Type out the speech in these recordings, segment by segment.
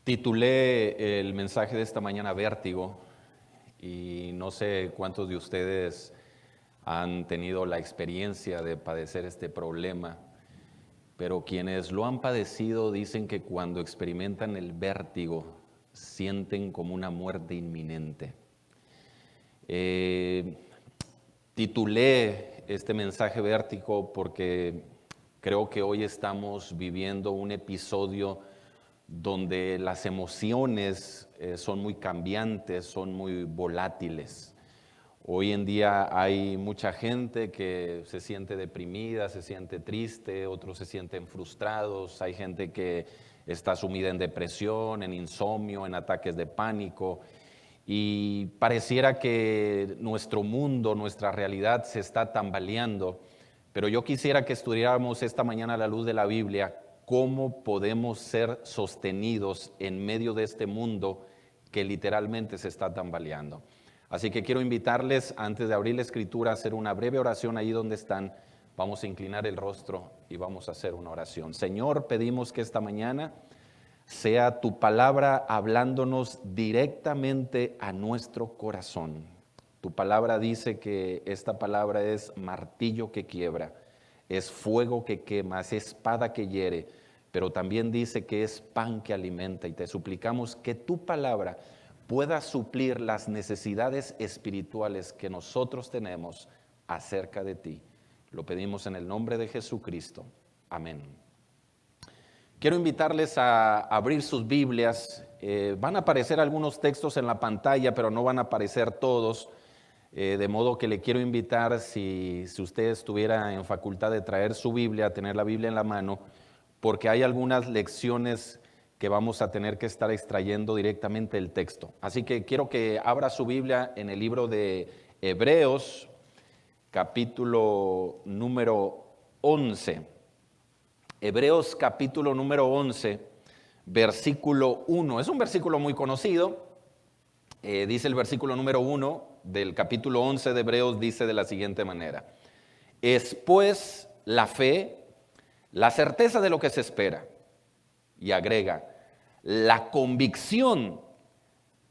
Titulé el mensaje de esta mañana Vértigo y no sé cuántos de ustedes han tenido la experiencia de padecer este problema, pero quienes lo han padecido dicen que cuando experimentan el vértigo sienten como una muerte inminente. Titulé este mensaje Vértigo porque creo que hoy estamos viviendo un episodio donde las emociones son muy cambiantes, son muy volátiles. Hoy en día hay mucha gente que se siente deprimida, se siente triste, otros se sienten frustrados, hay gente que está sumida en depresión, en insomnio, en ataques de pánico, y pareciera que nuestro mundo, nuestra realidad se está tambaleando, pero yo quisiera que estudiáramos esta mañana a la luz de la Biblia cómo podemos ser sostenidos en medio de este mundo que literalmente se está tambaleando. Así que quiero invitarles, antes de abrir la escritura, a hacer una breve oración ahí donde están. Vamos a inclinar el rostro y vamos a hacer una oración. Señor, pedimos que esta mañana sea tu palabra hablándonos directamente a nuestro corazón. Tu palabra dice que esta palabra es martillo que quiebra, es fuego que quema, es espada que hiere, pero también dice que es pan que alimenta, y te suplicamos que tu palabra pueda suplir las necesidades espirituales que nosotros tenemos acerca de ti. Lo pedimos en el nombre de Jesucristo. Amén. Quiero invitarles a abrir sus Biblias. Van a aparecer algunos textos en la pantalla, pero no van a aparecer todos. De modo que le quiero invitar, si usted estuviera en facultad de traer su Biblia, tener la Biblia en la mano, porque hay algunas lecciones que vamos a tener que estar extrayendo directamente del texto. Así que quiero que abra su Biblia en el libro de Hebreos, capítulo número 11. Hebreos capítulo número 11, versículo 1. Es un versículo muy conocido. Dice el versículo número 1 del capítulo 11 de Hebreos, dice de la siguiente manera: es pues la fe, la certeza de lo que se espera, y agrega, la convicción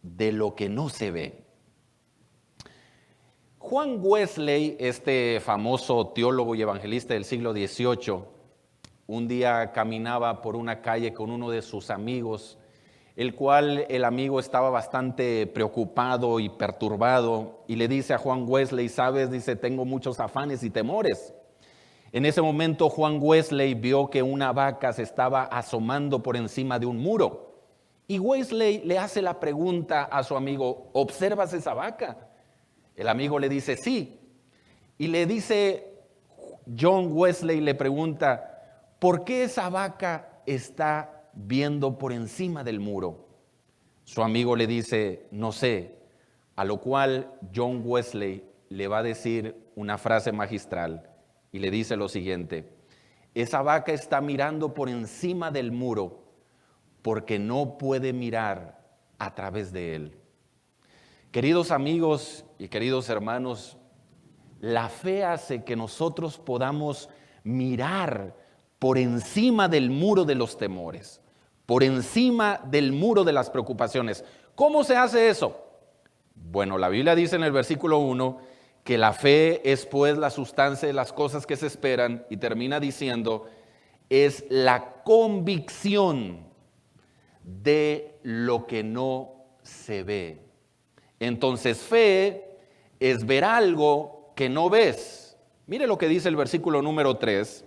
de lo que no se ve. Juan Wesley, este famoso teólogo y evangelista del siglo XVIII, un día caminaba por una calle con uno de sus amigos, el cual el amigo estaba bastante preocupado y perturbado, y le dice a Juan Wesley: sabes, dice, tengo muchos afanes y temores. En ese momento Juan Wesley vio que una vaca se estaba asomando por encima de un muro, y Wesley le hace la pregunta a su amigo: ¿observas esa vaca? El amigo le dice sí, y le dice John Wesley, le pregunta: ¿por qué esa vaca está viendo por encima del muro? Su amigo le dice: no sé, a lo cual John Wesley le va a decir una frase magistral y le dice lo siguiente: esa vaca está mirando por encima del muro porque no puede mirar a través de él. Queridos amigos y queridos hermanos, la fe hace que nosotros podamos mirar por encima del muro de los temores, por encima del muro de las preocupaciones. ¿Cómo se hace eso? Bueno, la Biblia dice en el versículo 1 que la fe es pues la sustancia de las cosas que se esperan, y termina diciendo, es la convicción de lo que no se ve. Entonces, fe es ver algo que no ves. Mire lo que dice el versículo número 3.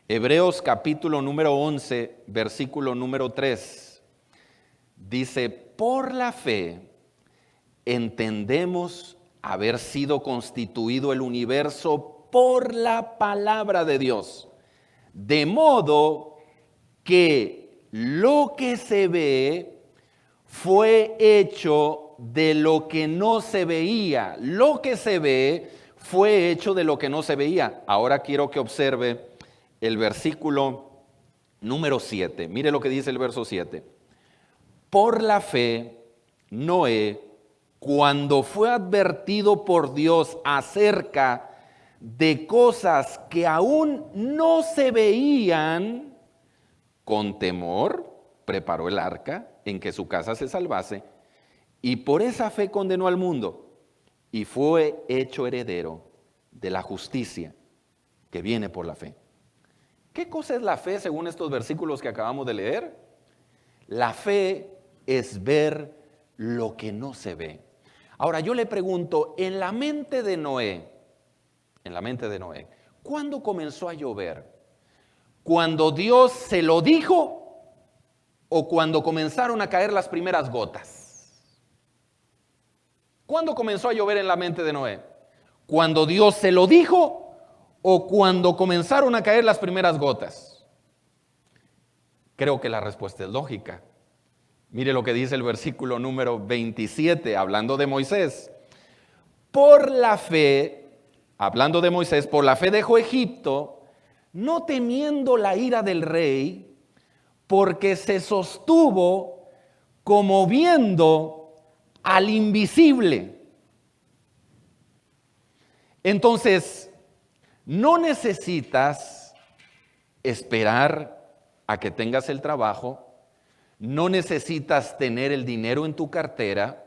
Hebreos capítulo número 11, versículo número 3. Dice: por la fe entendemos haber sido constituido el universo por la palabra de Dios, de modo que lo que se ve fue hecho de lo que no se veía. Lo que se ve fue hecho de lo que no se veía. Ahora quiero que observe el versículo número 7. Mire lo que dice el verso 7. Por la fe, Noé, cuando fue advertido por Dios acerca de cosas que aún no se veían, con temor preparó el arca en que su casa se salvase, y por esa fe condenó al mundo, y fue hecho heredero de la justicia que viene por la fe. ¿Qué cosa es la fe según estos versículos que acabamos de leer? La fe es ver lo que no se ve. Ahora yo le pregunto, en la mente de Noé, ¿cuándo comenzó a llover? ¿Cuando Dios se lo dijo o cuando comenzaron a caer las primeras gotas? ¿Cuándo comenzó a llover en la mente de Noé? ¿Cuando Dios se lo dijo o cuando comenzaron a caer las primeras gotas? Creo que la respuesta es lógica. Mire lo que dice el versículo número 27, hablando de Moisés. Por la fe, hablando de Moisés, por la fe dejó Egipto, no temiendo la ira del rey, porque se sostuvo como viendo al invisible. Entonces, no necesitas esperar a que tengas el trabajo, no necesitas tener el dinero en tu cartera,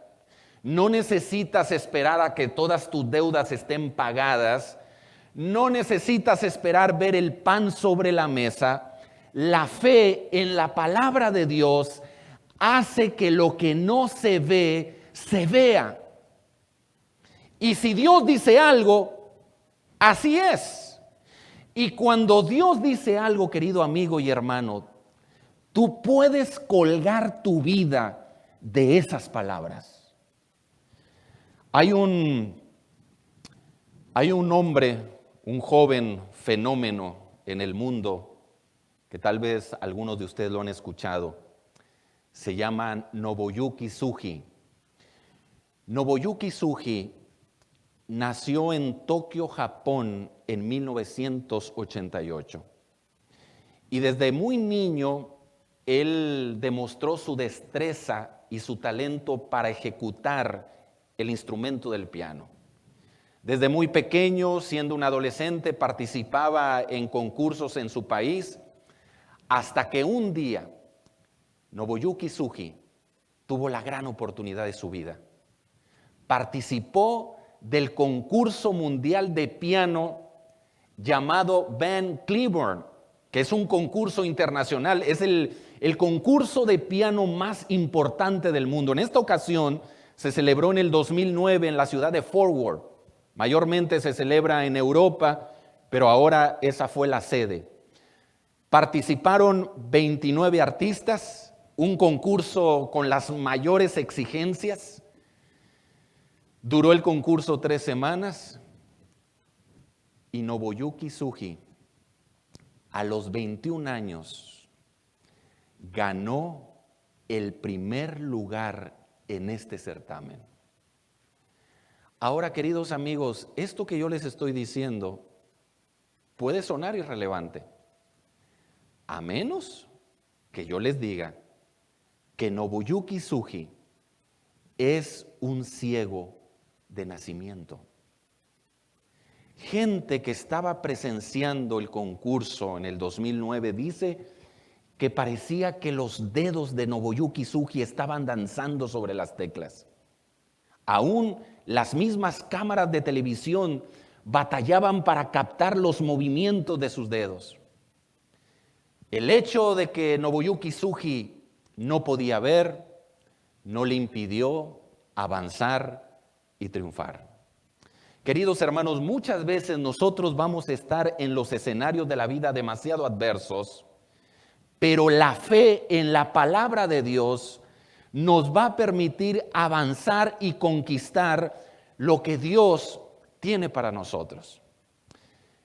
no necesitas esperar a que todas tus deudas estén pagadas, no necesitas esperar ver el pan sobre la mesa. La fe en la palabra de Dios hace que lo que no se ve, se vea. Y si Dios dice algo, así es. Y cuando Dios dice algo, querido amigo y hermano, tú puedes colgar tu vida de esas palabras. Hay un hombre, un joven fenómeno en el mundo, que tal vez algunos de ustedes lo han escuchado. Se llama Nobuyuki Tsuji. Nobuyuki Tsuji nació en Tokio, Japón, en 1988. Y desde muy niño, él demostró su destreza y su talento para ejecutar el instrumento del piano. Desde muy pequeño, siendo un adolescente, participaba en concursos en su país, hasta que un día Nobuyuki Tsuji tuvo la gran oportunidad de su vida. Participó del concurso mundial de piano llamado Van Cliburn, que es un concurso internacional, es el concurso de piano más importante del mundo. En esta ocasión se celebró en el 2009 en la ciudad de Fort Worth. Mayormente se celebra en Europa, pero ahora esa fue la sede. Participaron 29 artistas, un concurso con las mayores exigencias. Duró el concurso 3 semanas y Nobuyuki Tsuji, a los 21 años, ganó el primer lugar en este certamen. Ahora, queridos amigos, esto que yo les estoy diciendo puede sonar irrelevante, a menos que yo les diga que Nobuyuki Tsuji es un ciego de nacimiento. Gente que estaba presenciando el concurso en el 2009 dice que parecía que los dedos de Nobuyuki Tsuji estaban danzando sobre las teclas. Aún las mismas cámaras de televisión batallaban para captar los movimientos de sus dedos. El hecho de que Nobuyuki Tsuji no podía ver no le impidió avanzar y triunfar. Queridos hermanos, muchas veces nosotros vamos a estar en los escenarios de la vida demasiado adversos, pero la fe en la palabra de Dios nos va a permitir avanzar y conquistar lo que Dios tiene para nosotros.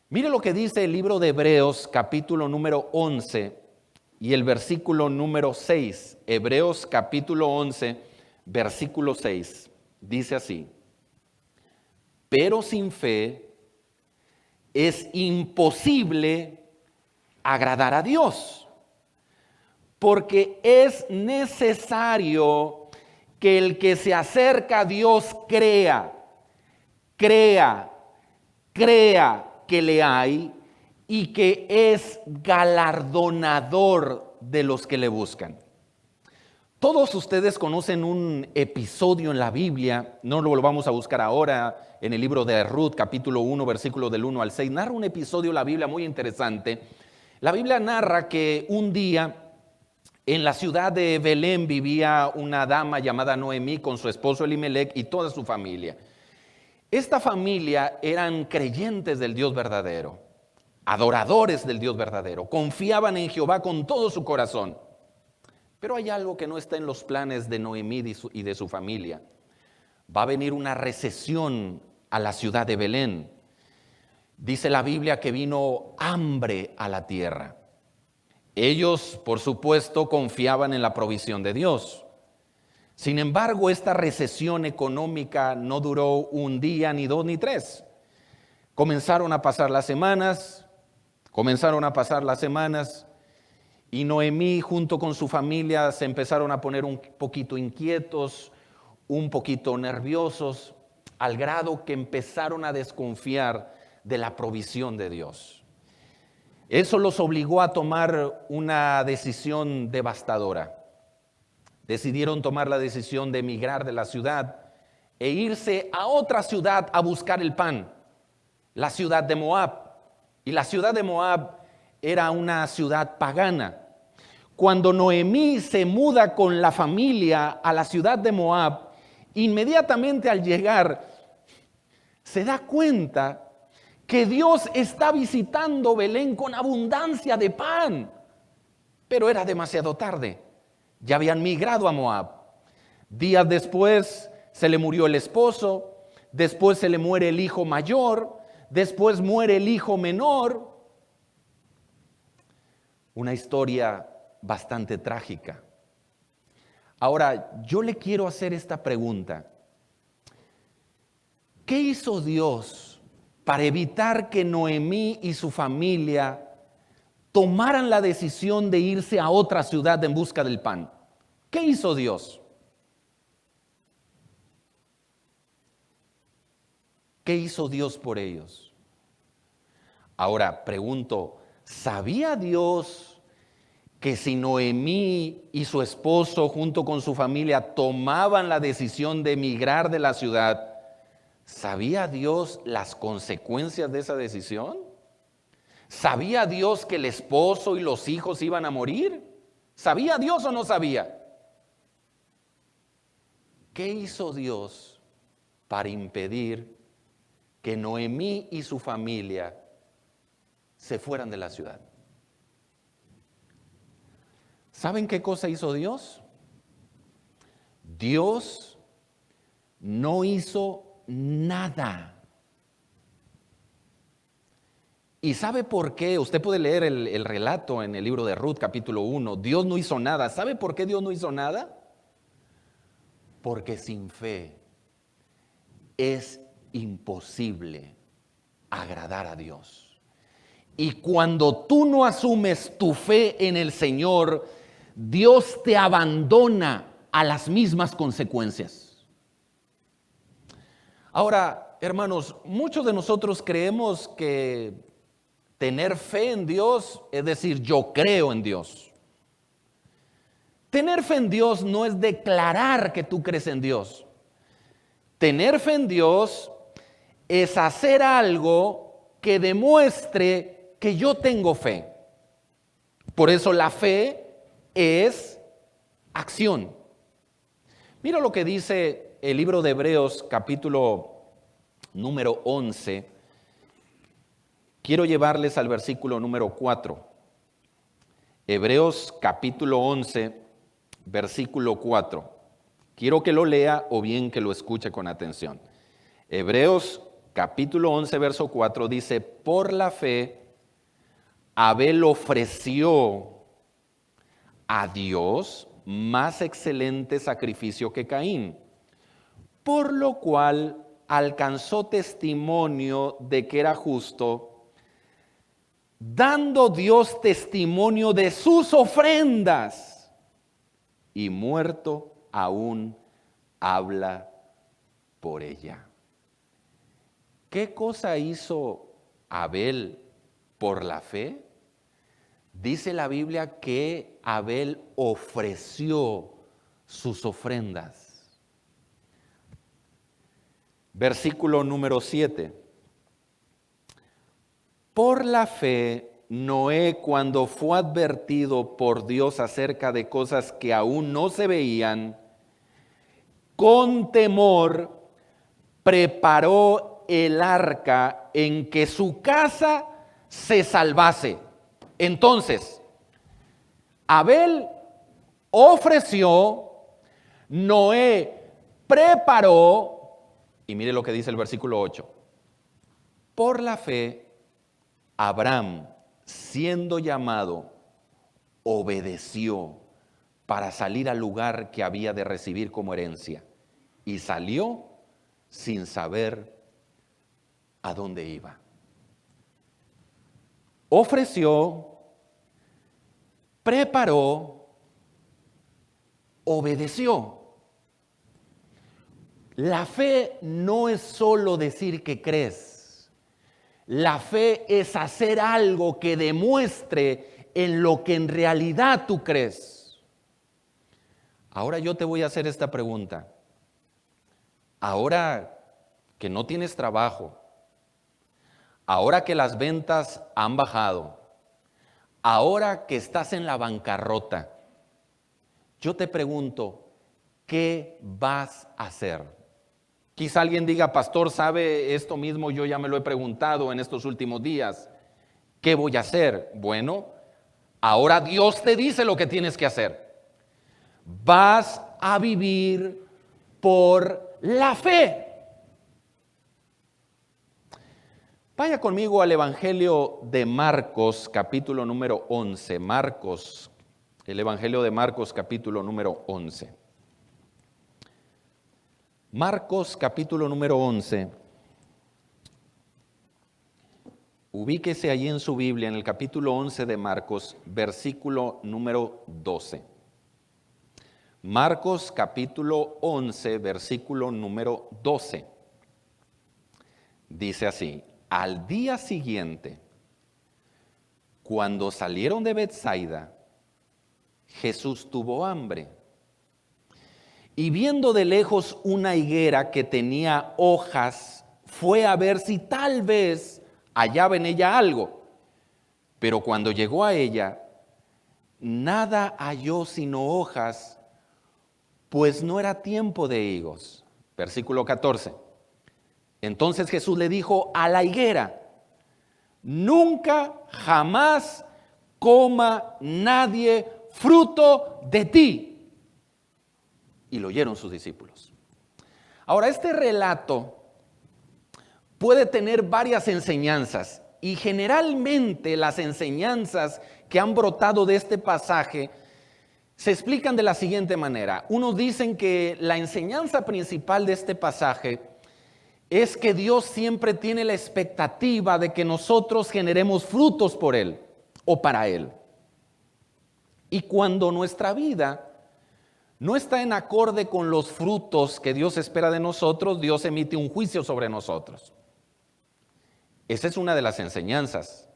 Mire lo que dice el libro de Hebreos, capítulo número 11 y el versículo número 6. Hebreos capítulo 11, versículo 6. Dice así: pero sin fe es imposible agradar a Dios, porque es necesario que el que se acerca a Dios crea que le hay y que es galardonador de los que le buscan. Todos ustedes conocen un episodio en la Biblia, no lo vamos a buscar ahora, en el libro de Ruth, capítulo 1, versículo del 1 al 6, narra un episodio en la Biblia muy interesante. La Biblia narra que un día en la ciudad de Belén vivía una dama llamada Noemí con su esposo Elimelec y toda su familia. Esta familia eran creyentes del Dios verdadero, adoradores del Dios verdadero, confiaban en Jehová con todo su corazón. Pero hay algo que no está en los planes de Noemí y de su familia. Va a venir una recesión a la ciudad de Belén. Dice la Biblia que vino hambre a la tierra. Ellos, por supuesto, confiaban en la provisión de Dios. Sin embargo, esta recesión económica no duró un día, ni dos, ni tres. Comenzaron a pasar las semanas, y Noemí junto con su familia se empezaron a poner un poquito inquietos, un poquito nerviosos, al grado que empezaron a desconfiar de la provisión de Dios. Eso los obligó a tomar una decisión devastadora. Decidieron tomar la decisión de emigrar de la ciudad e irse a otra ciudad a buscar el pan, la ciudad de Moab. Y la ciudad de Moab era una ciudad pagana. Cuando Noemí se muda con la familia a la ciudad de Moab, inmediatamente al llegar se da cuenta que Dios está visitando Belén con abundancia de pan. Pero era demasiado tarde. Ya habían migrado a Moab. Días después se le murió el esposo, después se le muere el hijo mayor, después muere el hijo menor. Una historia bastante trágica. Ahora, yo le quiero hacer esta pregunta. ¿Qué hizo Dios para evitar que Noemí y su familia tomaran la decisión de irse a otra ciudad en busca del pan? ¿Qué hizo Dios? ¿Qué hizo Dios por ellos? Ahora pregunto, ¿sabía Dios que si Noemí y su esposo junto con su familia tomaban la decisión de emigrar de la ciudad, ¿sabía Dios las consecuencias de esa decisión? ¿Sabía Dios que el esposo y los hijos iban a morir? ¿Sabía Dios o no sabía? ¿Qué hizo Dios para impedir que Noemí y su familia se fueran de la ciudad? ¿Saben qué cosa hizo Dios? Dios no hizo nada. ¿Y sabe por qué? Usted puede leer el relato en el libro de Ruth, capítulo 1. Dios no hizo nada. ¿Sabe por qué Dios no hizo nada? Porque sin fe es imposible agradar a Dios. Y cuando tú no asumes tu fe en el Señor, Dios te abandona a las mismas consecuencias. Ahora, hermanos, muchos de nosotros creemos que tener fe en Dios es decir, yo creo en Dios. Tener fe en Dios no es declarar que tú crees en Dios. Tener fe en Dios es hacer algo que demuestre que yo tengo fe. Por eso la fe es acción. Mira lo que dice el libro de Hebreos, capítulo número 11. Quiero llevarles al versículo número 4. Hebreos capítulo 11, versículo 4. Quiero que lo lea o bien que lo escuche con atención. Hebreos capítulo 11, verso 4 dice, por la fe, Abel ofreció a Dios más excelente sacrificio que Caín, por lo cual alcanzó testimonio de que era justo, dando Dios testimonio de sus ofrendas, y muerto aún habla por ella. ¿Qué cosa hizo Abel por la fe? Dice la Biblia que Abel ofreció sus ofrendas. Versículo número 7. Por la fe, Noé, cuando fue advertido por Dios acerca de cosas que aún no se veían, con temor preparó el arca en que su casa se salvase. Entonces, Abel ofreció, Noé preparó, y mire lo que dice el versículo 8. Por la fe, Abraham, siendo llamado, obedeció para salir al lugar que había de recibir como herencia, y salió sin saber a dónde iba. Ofreció, preparó, obedeció. La fe no es solo decir que crees. La fe es hacer algo que demuestre en lo que en realidad tú crees. Ahora yo te voy a hacer esta pregunta. Ahora que no tienes trabajo, ahora que las ventas han bajado, ahora que estás en la bancarrota, yo te pregunto, ¿qué vas a hacer? Quizá alguien diga, pastor, ¿sabe esto mismo? Yo ya me lo he preguntado en estos últimos días. ¿Qué voy a hacer? Bueno, ahora Dios te dice lo que tienes que hacer. Vas a vivir por la fe. Vaya conmigo al Evangelio de Marcos, capítulo número 11. Marcos, el Evangelio de Marcos, capítulo número 11. Marcos, capítulo número 11. Ubíquese allí en su Biblia, en el capítulo 11 de Marcos, versículo número 12. Marcos, capítulo 11, versículo número 12. Dice así: al día siguiente, cuando salieron de Betsaida, Jesús tuvo hambre. Y viendo de lejos una higuera que tenía hojas, fue a ver si tal vez hallaba en ella algo. Pero cuando llegó a ella, nada halló sino hojas, pues no era tiempo de higos. Versículo 14. Entonces Jesús le dijo a la higuera: nunca jamás coma nadie fruto de ti. Y lo oyeron sus discípulos. Ahora, este relato puede tener varias enseñanzas, y generalmente las enseñanzas que han brotado de este pasaje se explican de la siguiente manera. Unos dicen que la enseñanza principal de este pasaje es que Dios siempre tiene la expectativa de que nosotros generemos frutos por Él o para Él. Y cuando nuestra vida no está en acorde con los frutos que Dios espera de nosotros, Dios emite un juicio sobre nosotros. Esa es una de las enseñanzas.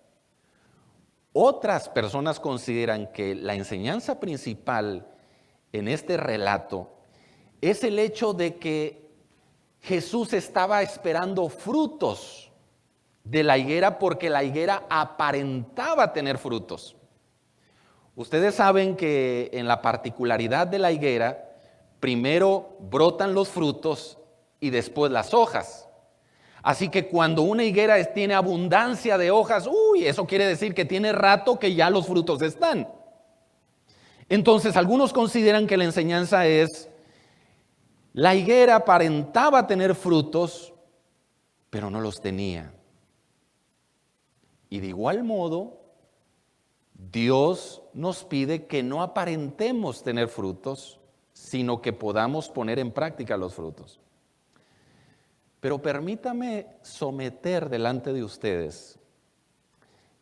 Otras personas consideran que la enseñanza principal en este relato es el hecho de que Jesús estaba esperando frutos de la higuera porque la higuera aparentaba tener frutos. Ustedes saben que en la particularidad de la higuera, primero brotan los frutos y después las hojas. Así que cuando una higuera tiene abundancia de hojas, eso quiere decir que tiene rato que ya los frutos están. Entonces, algunos consideran que la enseñanza es: la higuera aparentaba tener frutos, pero no los tenía. Y de igual modo, Dios nos pide que no aparentemos tener frutos, sino que podamos poner en práctica los frutos. Pero permítame someter delante de ustedes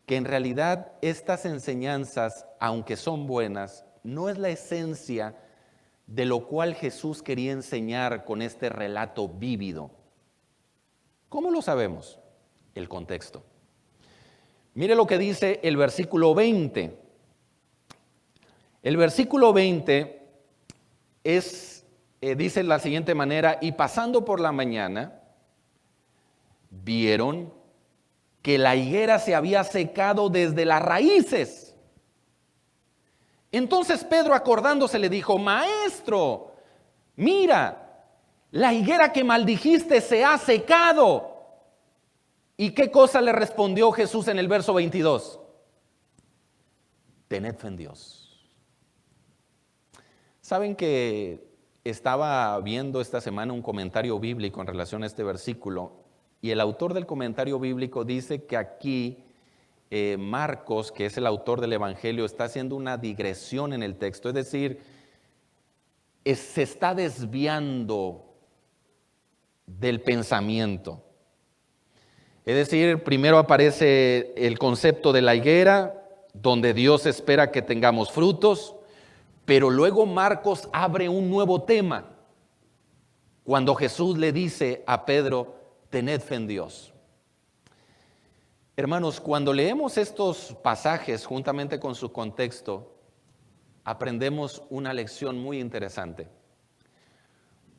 que en realidad estas enseñanzas, aunque son buenas, no es la esencia de lo cual Jesús quería enseñar con este relato vívido. ¿Cómo lo sabemos? El contexto. Mire lo que dice el versículo 20. El versículo 20 dice de la siguiente manera: y pasando por la mañana, vieron que la higuera se había secado desde las raíces. Entonces Pedro, acordándose, le dijo: Maestro, mira, la higuera que maldijiste se ha secado. ¿Y qué cosa le respondió Jesús en el verso 22? Tened fe en Dios. ¿Saben que estaba viendo esta semana un comentario bíblico en relación a este versículo? Y el autor del comentario bíblico dice que aquí Marcos, que es el autor del Evangelio, está haciendo una digresión en el texto, es decir, se está desviando del pensamiento. Es decir, primero aparece el concepto de la higuera, donde Dios espera que tengamos frutos, pero luego Marcos abre un nuevo tema, cuando Jesús le dice a Pedro: tened fe en Dios. Hermanos, cuando leemos estos pasajes juntamente con su contexto, aprendemos una lección muy interesante.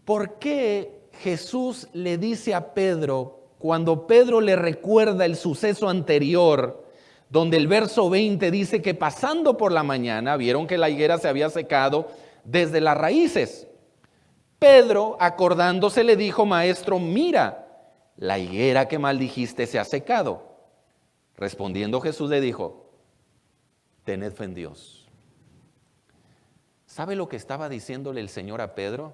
¿Por qué Jesús le dice a Pedro, cuando Pedro le recuerda el suceso anterior, donde el verso 20 dice que pasando por la mañana vieron que la higuera se había secado desde las raíces? Pedro, acordándose, le dijo: Maestro, mira, la higuera que maldijiste se ha secado. Respondiendo Jesús le dijo: tened fe en Dios. ¿Sabe lo que estaba diciéndole el Señor a Pedro?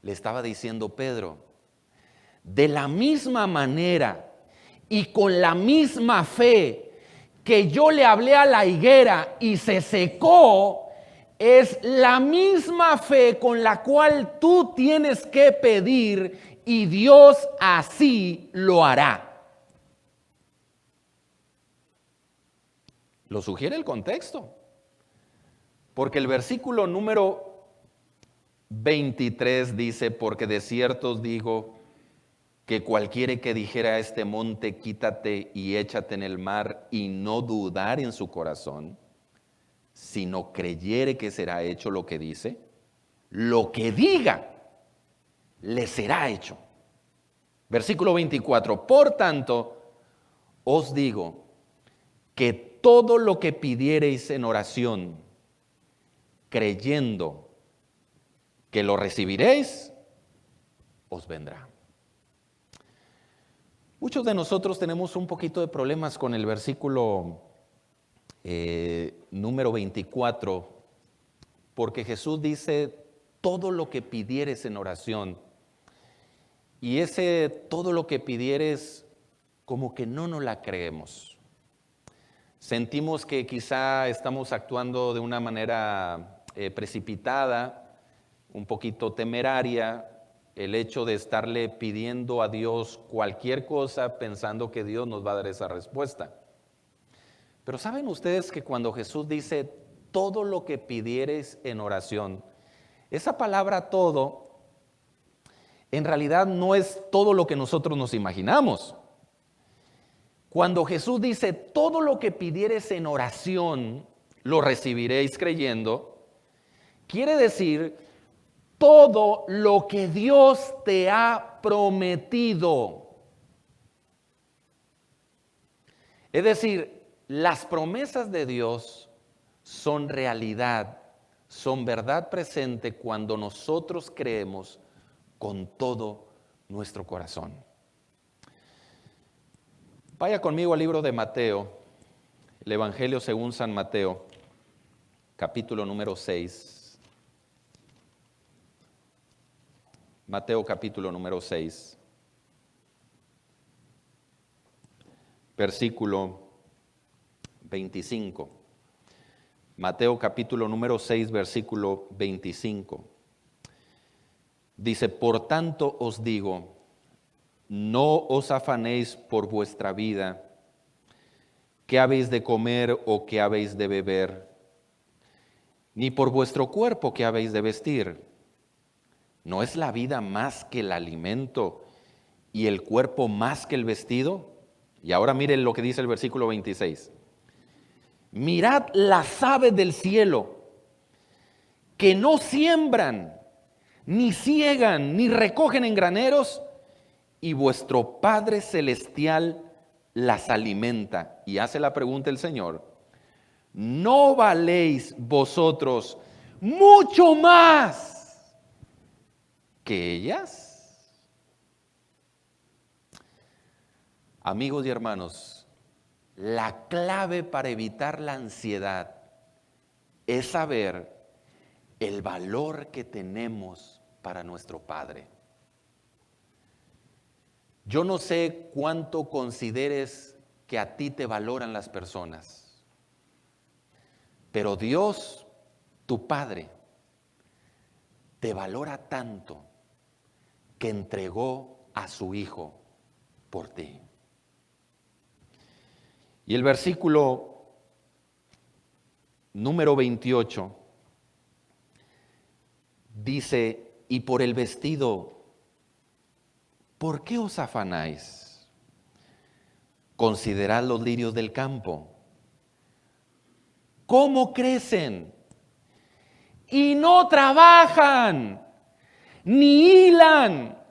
Le estaba diciendo: Pedro, de la misma manera y con la misma fe que yo le hablé a la higuera y se secó, es la misma fe con la cual tú tienes que pedir, y Dios así lo hará. Lo sugiere el contexto, porque el versículo número 23 dice: porque de cierto os digo que cualquiera que dijera a este monte: quítate y échate en el mar, y no dudar en su corazón, sino creyere que será hecho lo que dice, lo que diga le será hecho. Versículo 24: por tanto os digo que todo lo que pidiereis en oración, creyendo que lo recibiréis, os vendrá. Muchos de nosotros tenemos un poquito de problemas con el versículo número 24, porque Jesús dice: todo lo que pidieres en oración. Y ese todo lo que pidieres, como que no nos la creemos. Sentimos que quizá estamos actuando de una manera precipitada, un poquito temeraria, el hecho de estarle pidiendo a Dios cualquier cosa pensando que Dios nos va a dar esa respuesta. Pero ¿saben ustedes que cuando Jesús dice todo lo que pidieres en oración, esa palabra todo en realidad no es todo lo que nosotros nos imaginamos? Cuando Jesús dice todo lo que pidieres en oración, lo recibiréis creyendo, quiere decir todo lo que Dios te ha prometido. Es decir, las promesas de Dios son realidad, son verdad presente cuando nosotros creemos con todo nuestro corazón. Vaya conmigo al libro de Mateo, el Evangelio según San Mateo, capítulo número 6. Mateo capítulo número 6, versículo 25. Mateo capítulo número 6, versículo 25. Dice: por tanto os digo, no os afanéis por vuestra vida, qué habéis de comer o qué habéis de beber, ni por vuestro cuerpo qué habéis de vestir. ¿No es la vida más que el alimento y el cuerpo más que el vestido? Y ahora miren lo que dice el versículo 26. Mirad las aves del cielo, que no siembran, ni ciegan, ni recogen en graneros, y vuestro Padre Celestial las alimenta. Y hace la pregunta el Señor: ¿no valéis vosotros mucho más que ellas? Amigos y hermanos, la clave para evitar la ansiedad es saber el valor que tenemos para nuestro Padre. Yo no sé cuánto consideres que a ti te valoran las personas, pero Dios, tu Padre, te valora tanto que entregó a su Hijo por ti. Y el versículo número 28 dice: y por el vestido, ¿por qué os afanáis? Considerad los lirios del campo, cómo crecen, y no trabajan, ni hilan.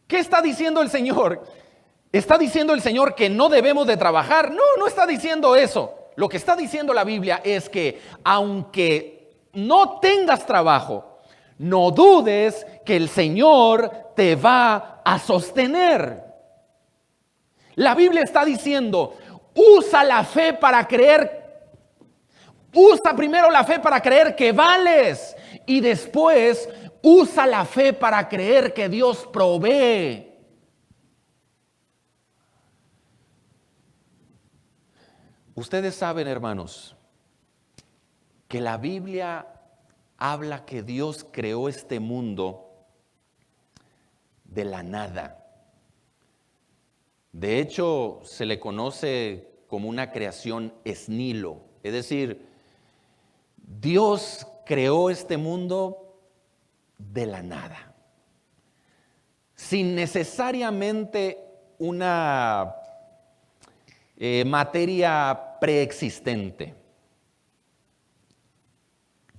¿Qué está diciendo el Señor? ¿Está diciendo el Señor que no debemos de trabajar? No, no está diciendo eso. Lo que está diciendo la Biblia es que aunque no tengas trabajo, no dudes que el Señor te va a sostener. La Biblia está diciendo: usa la fe para creer. Usa primero la fe para creer que vales, y después usa la fe para creer que Dios provee. Ustedes saben, hermanos, que la Biblia habla que Dios creó este mundo de la nada. De hecho, se le conoce como una creación ex nihilo, es decir, Dios creó este mundo de la nada, sin necesariamente una materia preexistente.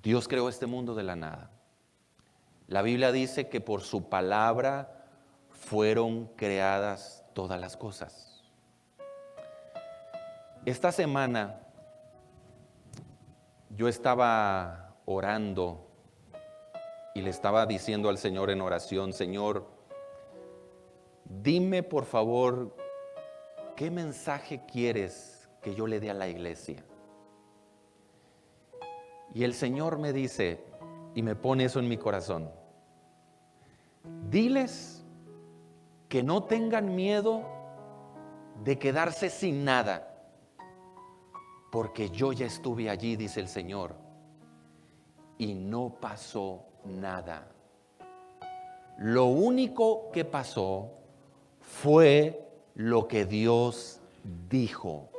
Dios creó este mundo de la nada. La Biblia dice que por su palabra fueron creadas todas las cosas. Esta semana yo estaba orando y le estaba diciendo al Señor en oración: Señor, dime por favor, ¿qué mensaje quieres que yo le dé a la iglesia? Y el Señor me dice, y me pone eso en mi corazón: diles que no tengan miedo de quedarse sin nada, porque yo ya estuve allí, dice el Señor, y no pasó nada. Lo único que pasó fue lo que Dios dijo.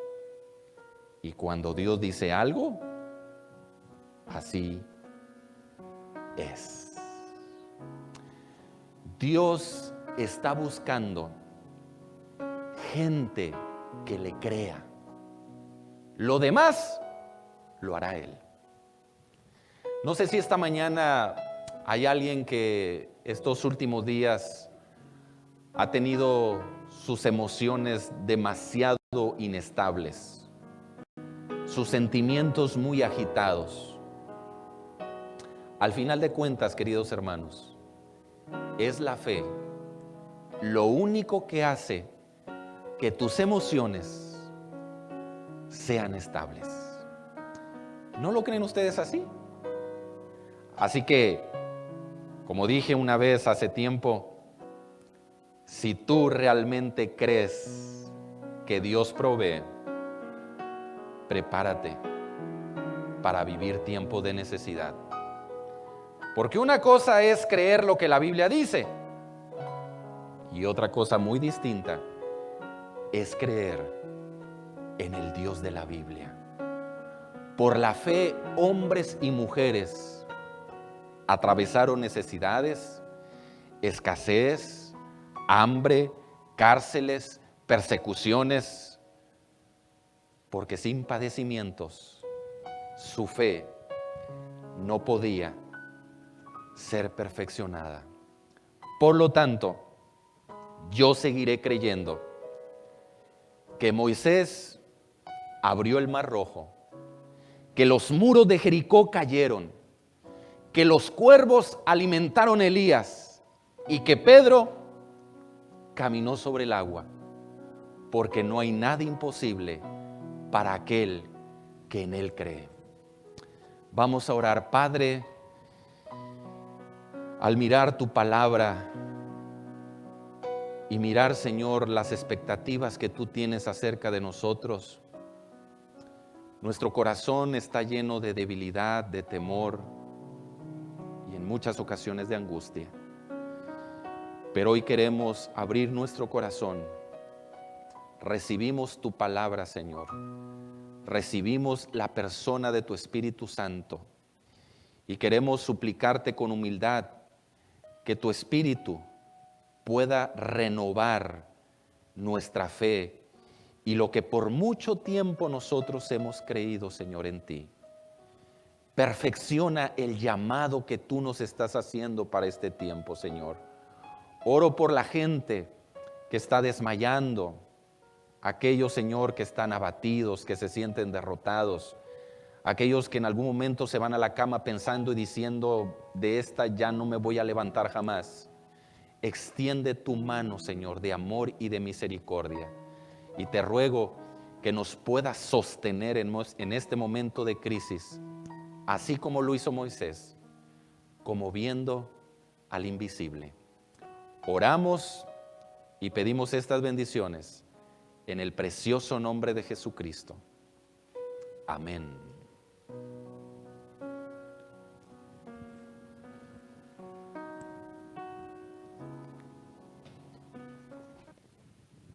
Y cuando Dios dice algo, así es. Dios está buscando gente que le crea. Lo demás lo hará Él. No sé si esta mañana hay alguien que estos últimos días ha tenido sus emociones demasiado inestables, sus sentimientos muy agitados. Al final de cuentas, queridos hermanos, es la fe lo único que hace que tus emociones sean estables. ¿No lo creen ustedes así? Así que, como dije una vez hace tiempo, si tú realmente crees que Dios provee, prepárate para vivir tiempo de necesidad. Porque una cosa es creer lo que la Biblia dice, y otra cosa muy distinta es creer en el Dios de la Biblia. Por la fe, hombres y mujeres atravesaron necesidades, escasez, hambre, cárceles, persecuciones, porque sin padecimientos su fe no podía ser perfeccionada. Por lo tanto, yo seguiré creyendo que Moisés abrió el Mar Rojo, que los muros de Jericó cayeron, que los cuervos alimentaron a Elías y que Pedro caminó sobre el agua, porque no hay nada imposible para aquel que en Él cree. Vamos a orar. Padre, al mirar tu palabra y mirar, Señor, las expectativas que tú tienes acerca de nosotros, nuestro corazón está lleno de debilidad, de temor y en muchas ocasiones de angustia. Pero hoy queremos abrir nuestro corazón. Recibimos tu palabra, Señor. Recibimos la persona de tu Espíritu Santo. Y queremos suplicarte con humildad que tu Espíritu pueda renovar nuestra fe y lo que por mucho tiempo nosotros hemos creído, Señor, en ti. Perfecciona el llamado que tú nos estás haciendo para este tiempo, Señor. Oro por la gente que está desmayando, aquellos, Señor, que están abatidos, que se sienten derrotados, aquellos que en algún momento se van a la cama pensando y diciendo, de esta ya no me voy a levantar jamás. Extiende tu mano, Señor, de amor y de misericordia. Y te ruego que nos puedas sostener en este momento de crisis, así como lo hizo Moisés, como viendo al invisible. Oramos y pedimos estas bendiciones en el precioso nombre de Jesucristo. Amén.